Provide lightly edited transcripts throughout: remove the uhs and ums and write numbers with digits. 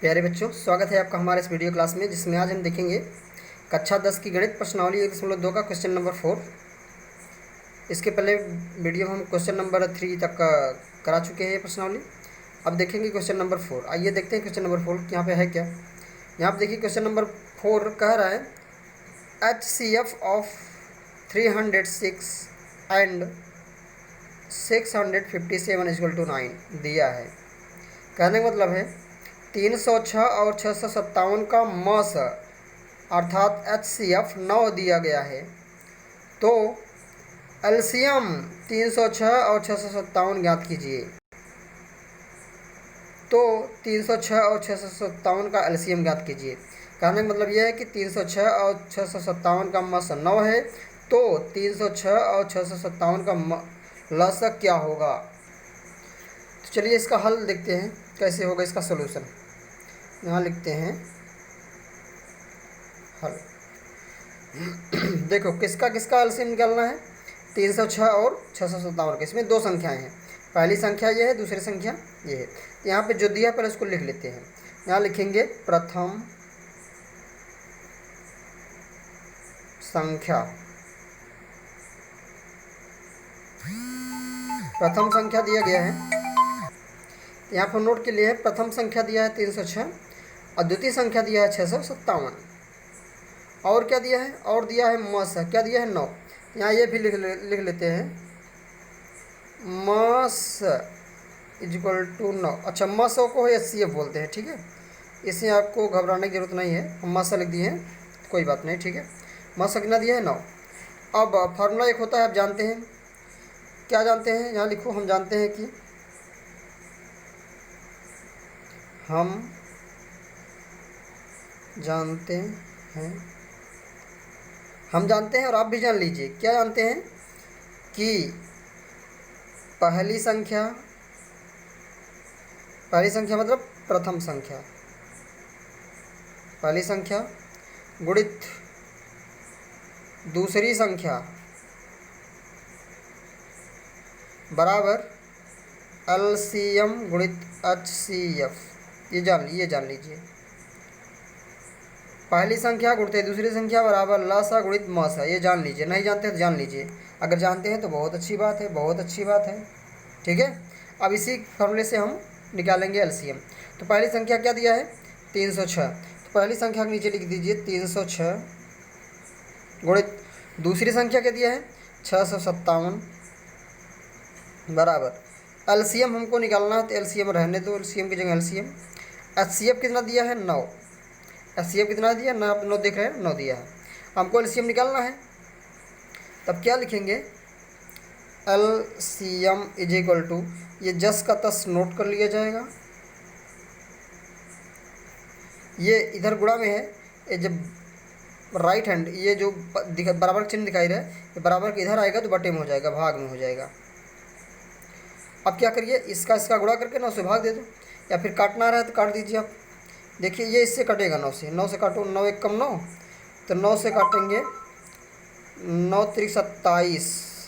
प्यारे बच्चों, स्वागत है आपका हमारे इस वीडियो क्लास में, जिसमें आज हम देखेंगे कक्षा 10 की गणित प्रश्नावली 1.2 का क्वेश्चन नंबर 4। इसके पहले वीडियो में हम क्वेश्चन नंबर 3 तक करा चुके हैं ये प्रश्नावली। अब देखेंगे क्वेश्चन नंबर 4। आइए देखते हैं क्वेश्चन नंबर 4 यहाँ पे है क्या। यहाँ पे देखिए क्वेश्चन नंबर 4 कह रहा है HCF ऑफ 306 एंड 657 = 9 दिया है। कहने का मतलब है 306 और 657 का मस अर्थात HCF 9 दिया गया है, तो एलसीएम 306 और 657 ज्ञात कीजिए। तो 306 और 657 का एलसीएम ज्ञात कीजिए। कहने का मतलब यह है कि 306 और 657 का मस 9 है, तो 306 और 657 का लसक क्या होगा। तो चलिए इसका हल देखते हैं कैसे होगा इसका सलूशन। यहाँ लिखते हैं हल। देखो किसका किसका एलसीएम निकालना है, 306 और 657 का। इसमें दो संख्याएं हैं, पहली संख्या ये है, दूसरी संख्या ये है। यहाँ पे जो दिया पहले उसको लिख लेते हैं। यहाँ लिखेंगे प्रथम संख्या। प्रथम संख्या दिया गया है, यहाँ पर नोट के लिए है। प्रथम संख्या दिया है 306 और द्वितीय संख्या दिया है 657। और क्या दिया है, और दिया है मस, क्या दिया है 9। यहाँ ये भी लिख लेते हैं, मस = 9। अच्छा, मस को HCF बोलते हैं, ठीक है। इसमें आपको घबराने की जरूरत नहीं है, हम मस लिख दिए हैं, कोई बात नहीं, ठीक है। मस कितना दिया है 9। अब फार्मूला एक होता है, आप जानते हैं, क्या जानते हैं, यहाँ लिखो। हम जानते हैं कि हम जानते हैं और आप भी जान लीजिए। क्या जानते हैं कि पहली संख्या मतलब प्रथम संख्या, पहली संख्या गुणित दूसरी संख्या बराबर एलसीएम गुणित HCF। ये जान लीजिए। पहली संख्या गुणित दूसरी संख्या बराबर लसा गुणित मसा, ये जान लीजिए। नहीं जानते तो जान लीजिए, अगर जानते हैं तो बहुत अच्छी बात है, बहुत अच्छी बात है, ठीक है। अब इसी फॉर्मूले से हम निकालेंगे एलसीएम। तो पहली संख्या क्या दिया है, 306। तो पहली संख्या के नीचे लिख दीजिए 306 गुणित दूसरी संख्या क्या दिया है, 657 बराबर एलसीएम हमको निकालना है, तो एलसीएम रहने दो, एलसीएम की जगह एलसीएम। HCF कितना दिया है, 9। HCF कितना दिया, 9 देख रहे हैं, 9 दिया है। हमको एलसीएम निकालना है, तब क्या लिखेंगे, एलसीएम = ये जस का तस नोट कर लिया जाएगा। ये इधर गुणा में है, ये जब राइट हैंड, ये जो बराबर चिन्ह दिखाई रहा है, ये बराबर के इधर आएगा तो बटे में हो जाएगा, भाग में हो जाएगा। अब क्या करिए, इसका गुणा करके 9 से भाग दे दो, या फिर काटना रहा है तो काट दीजिए आप। देखिए ये इससे कटेगा, 9 से काटो, 9 1 कम 9, तो 9 से काटेंगे 9 त्रिक 27,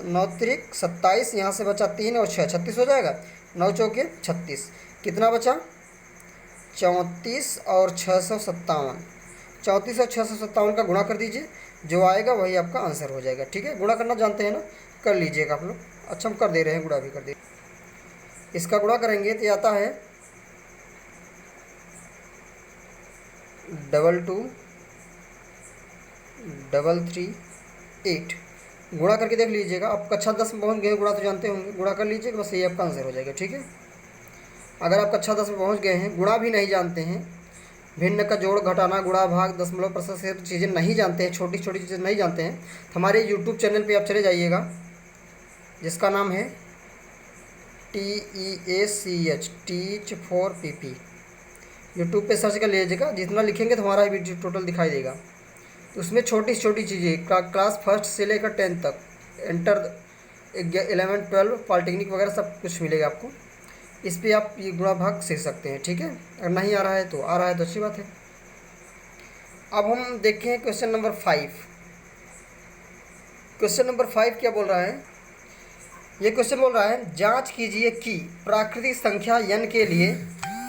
9 त्रिक 27, यहाँ से बचा 3 और 6 36 हो जाएगा। 9 चौके 36, कितना बचा, 34 और 657। 34 और 657 का गुणा कर दीजिए, जो आएगा वही आपका आंसर हो जाएगा, ठीक है। गुणा करना जानते हैं ना, कर लीजिएगा आप लोग। अच्छा, हम कर दे रहे हैं, गुणा भी कर दे। इसका गुणा करेंगे तो आता है 22 3 8। गुणा करके देख लीजिएगा, आप कक्षा 10 में पहुँच गए, गुणा तो जानते होंगे, गुणा कर लीजिएगा, बस ये आपका आंसर हो जाएगा, ठीक है। अगर आप कक्षा 10 में पहुँच गए हैं, गुणा भी नहीं जानते हैं, भिन्न का जोड़ घटाना गुणा भाग दशमलव प्रतिशत से चीज़ें नहीं जानते हैं, छोटी छोटी चीज़ें नहीं जानते हैं, तो हमारे यूट्यूब चैनल पे आप चले जाइएगा, जिसका नाम है TEACH teach for PP। YouTube पे सर्च कर लीजिएगा, जितना लिखेंगे तो हमारा वीडियो टोटल दिखाई देगा। तो उसमें छोटी छोटी चीज़ें क्लास 1 से लेकर 10 तक, इंटर 11 12 पॉलिटेक्निक वगैरह सब कुछ मिलेगा आपको। इस पर आप ये गुणा भाग सीख सकते हैं, ठीक है। अगर नहीं आ रहा है तो अच्छी बात है। अब हम देखें क्वेश्चन नंबर 5। क्वेश्चन नंबर 5 क्या बोल रहा है, ये क्वेश्चन बोल रहा है जांच कीजिए कि प्राकृतिक संख्या n के लिए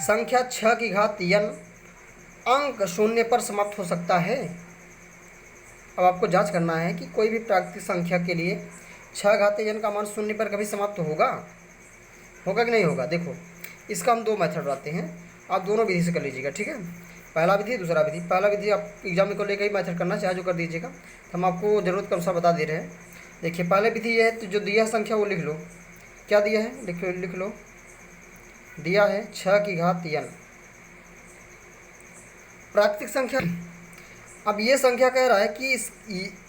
संख्या 6 की घात n अंक शून्य पर समाप्त हो सकता है। अब आपको जांच करना है कि कोई भी प्राकृतिक संख्या के लिए 6 घात n का मान शून्य पर कभी समाप्त होगा कि नहीं होगा। देखो, इसका हम दो मेथड बनाते हैं, आप दोनों विधि से कर लीजिएगा, ठीक है। पहला विधि, दूसरा विधि। पहला विधि आप एग्जाम को लेकर ही मेथड करना चाहे जो कर दीजिएगा, तो हम आपको ज़रूरत के अनुसार बता दे रहे हैं। देखिए, पहले विधि ये है, तो जो दिया है संख्या वो लिख लो। क्या दिया है, लिख लो। दिया है 6 की घात n प्राकृतिक संख्या। अब ये संख्या कह रहा है कि इस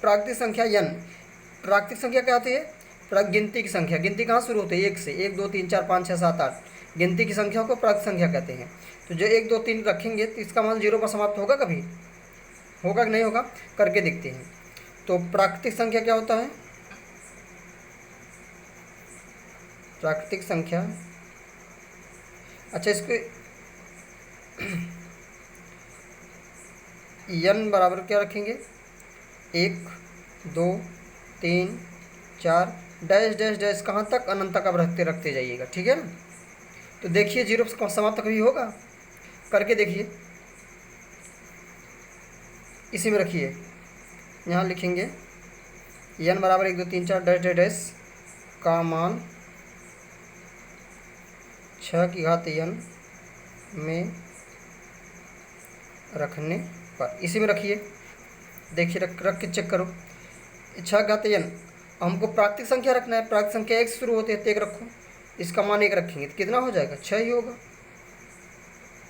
प्राकृतिक संख्या n, प्राकृतिक संख्या क्या होती है, गिनती की संख्या। गिनती कहाँ शुरू होती है, 1 से। 1 2 3 4 5 6 7 8 गिनती की संख्या को प्राकृतिक संख्या कहते हैं। तो जो 1 2 3 रखेंगे तो इसका मान 0 पर समाप्त होगा कभी, होगा कि नहीं होगा, करके देखते हैं। तो प्राकृतिक संख्या क्या होता है, प्राकृतिक संख्या, अच्छा इसको n बराबर क्या रखेंगे, 1 2 3 4 डैश डैश डैश कहाँ तक, अनंत तक आप रखते जाइएगा, ठीक है ना। तो देखिए 0 से समाप्त कभी होगा, करके देखिए। इसी में रखिए, यहाँ लिखेंगे n बराबर 1 2 3 4 डैश डैश डैश का मान 6 की घात n में रखने पर, इसी में रखिए। देखिए रख के चेक करो। 6 घात n, हमको प्राकृतिक संख्या रखना है। प्राकृतिक संख्या 1 से शुरू होती है, तो 1 रखो। इसका मान 1 रखेंगे तो कितना हो जाएगा, 6 ही होगा।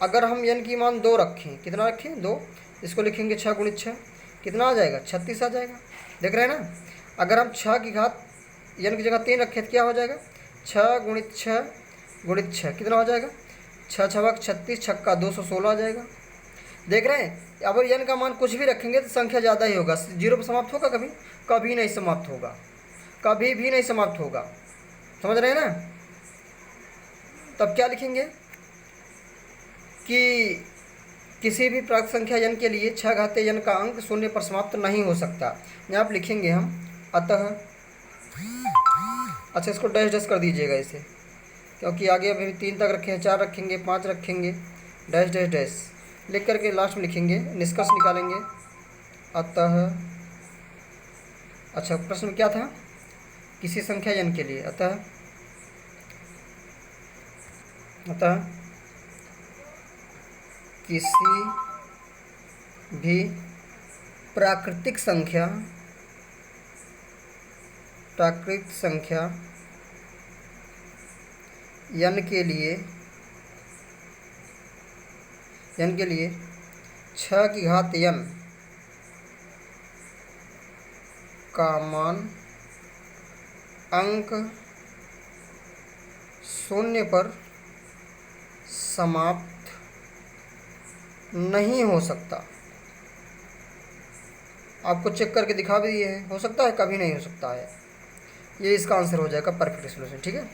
अगर हम n की मान 2 रखें, कितना रखें, 2, इसको लिखेंगे 6 गुणित 6, कितना आ जाएगा, 36 आ जाएगा। देख रहे हैं ना। अगर हम 6 की घात n की जगह 3 रखें तो क्या हो जाएगा, 6 गुणित 6 गुणित 6 कितना हो जाएगा, 6 छक 36, छक्का 216 आ जाएगा। देख रहे हैं। अब n का मान कुछ भी रखेंगे तो संख्या ज़्यादा ही होगा। 0 पर समाप्त होगा कभी, कभी नहीं समाप्त होगा, कभी भी नहीं समाप्त होगा। समझ रहे हैं ना। तब क्या लिखेंगे कि किसी भी प्राकृतिक संख्या n के लिए 6 घात n का अंक शून्य पर समाप्त नहीं हो सकता। यहाँ आप लिखेंगे हम अतः, अच्छा इसको डैश डैश कर दीजिएगा इसे, क्योंकि आगे अभी 3 तक रखे हैं, 4 रखेंगे, 5 रखेंगे, डैश डैश डैश लिख करके लास्ट में लिखेंगे, निष्कर्ष निकालेंगे। अतः, अच्छा प्रश्न में क्या था, किसी संख्या n के लिए, अतः किसी भी प्राकृतिक संख्या n के लिए 6 की घात n का मान अंक शून्य पर समाप्त नहीं हो सकता। आपको चेक करके दिखा भी दिए हैं, हो सकता है, कभी नहीं हो सकता है। ये इसका आंसर हो जाएगा, परफेक्ट सॉल्यूशन, ठीक है।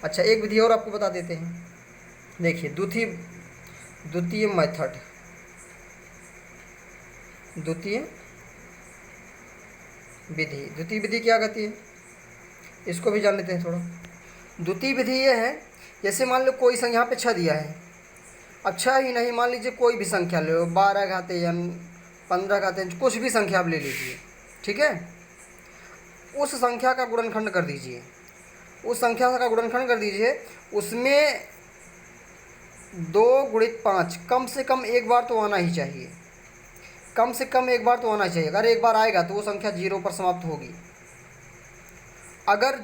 अच्छा एक विधि और आपको बता देते हैं। देखिए द्वितीय मेथड, द्वितीय विधि क्या कहती है, इसको भी जान लेते हैं थोड़ा। द्वितीय विधि ये है, जैसे मान लो कोई संख्या, यहाँ पे 6 दिया है। अब 6 ही नहीं, मान लीजिए कोई भी संख्या ले लो, 12 घात n, 15 घात n, कुछ भी संख्या आप ले लीजिए, ठीक है। उस संख्या का गुणनखंड कर दीजिए, उसमें 2 गुणित 5 कम से कम एक बार तो आना ही चाहिए, अगर एक बार आएगा तो वो संख्या 0 पर समाप्त होगी। अगर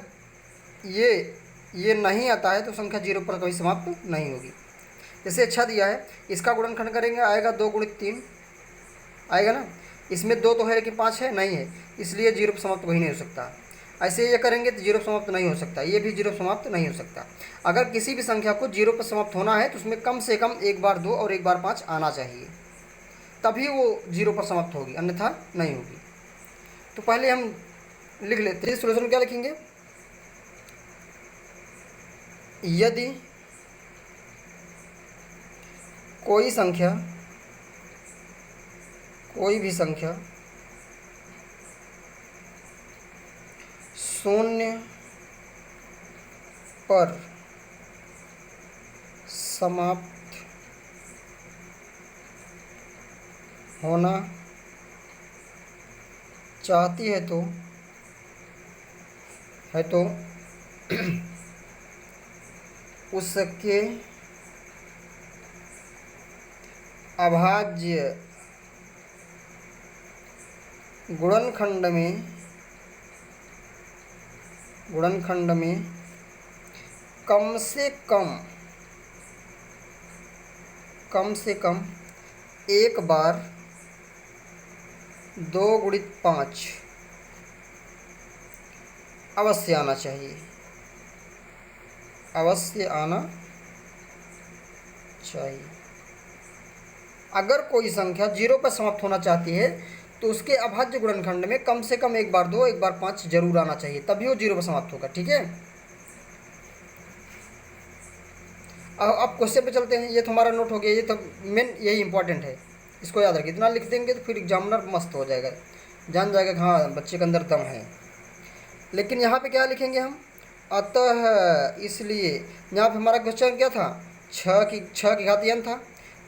ये नहीं आता है तो संख्या 0 पर कभी समाप्त नहीं होगी। जैसे 6 दिया है, इसका गुणनखंड करेंगे, आएगा 2 गुणित 3 आएगा ना। इसमें 2 तो है लेकिन 5 है नहीं है, इसलिए 0 पर समाप्त वही नहीं हो सकता। ऐसे ये करेंगे तो 0 पर समाप्त नहीं हो सकता, ये भी 0 पर समाप्त नहीं हो सकता। अगर किसी भी संख्या को 0 पर समाप्त होना है तो उसमें कम से कम एक बार 2 और एक बार 5 आना चाहिए, तभी वो 0 पर समाप्त होगी, अन्यथा नहीं होगी। तो पहले हम लिख लेते हैं सॉल्यूशन। क्या लिखेंगे, यदि कोई भी संख्या शून्य पर समाप्त होना चाहती है तो उसके अभाज्य गुणनखंड में कम से कम एक बार 2 गुणित 5 अवश्य आना चाहिए, अगर कोई संख्या 0 पर समाप्त होना चाहती है तो उसके अभाज्य गुणनखंड में कम से कम एक बार 2 एक बार 5 जरूर आना चाहिए, तभी वो 0 पर समाप्त होगा। ठीक है, अब क्वेश्चन पे चलते हैं। ये तो हमारा नोट हो गया, ये तो मेन यही इंपॉर्टेंट है, इसको याद रखिए। इतना लिख देंगे तो फिर एग्जामिनर मस्त हो जाएगा, जान जाएगा कि हाँ बच्चे के अंदर दम है। लेकिन यहाँ पे क्या लिखेंगे हम, अतः इसलिए। यहाँ पे हमारा क्वेश्चन क्या था, 6 की घात n था,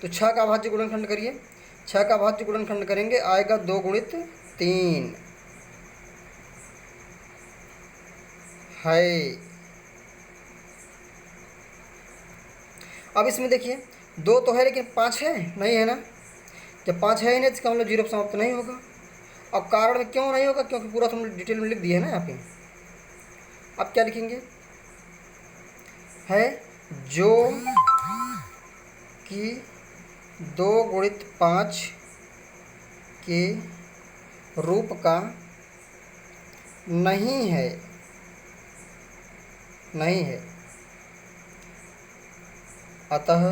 तो 6 का अभाज्य गुणनखंड करिए। 6 का अभाज्य गुणनखंड करेंगे, आएगा 2 गुणित 3 है। अब इसमें देखिए 2 तो है लेकिन 5 है नहीं, है ना। जब 5 है ही नहीं तो इसका मतलब 0 पर समाप्त नहीं होगा। अब कारण में क्यों नहीं होगा, क्योंकि पूरा तो हमने डिटेल में लिख दिया है ना यहाँ पे। अब क्या लिखेंगे, है जो कि 2 गुणित 5 के रूप का नहीं है, अतः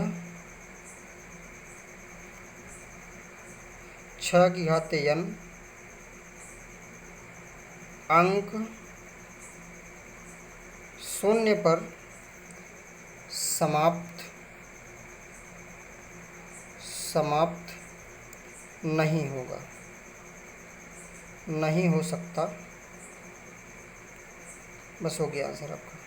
6 की घात n अंक 0 पर समाप्त नहीं होगा, नहीं हो सकता। बस हो गया आंसर आपका।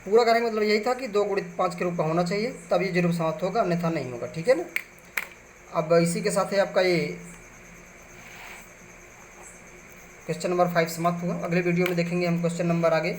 पूरा करने का मतलब यही था कि 2 गुणित 5 के रूप का होना चाहिए, तब ये 0 पर समाप्त होगा, अन्यथा नहीं होगा। ठीक है ना। अब इसी के साथ है आपका ये क्वेश्चन नंबर 5 समाप्त हुआ। अगले वीडियो में देखेंगे हम क्वेश्चन नंबर आगे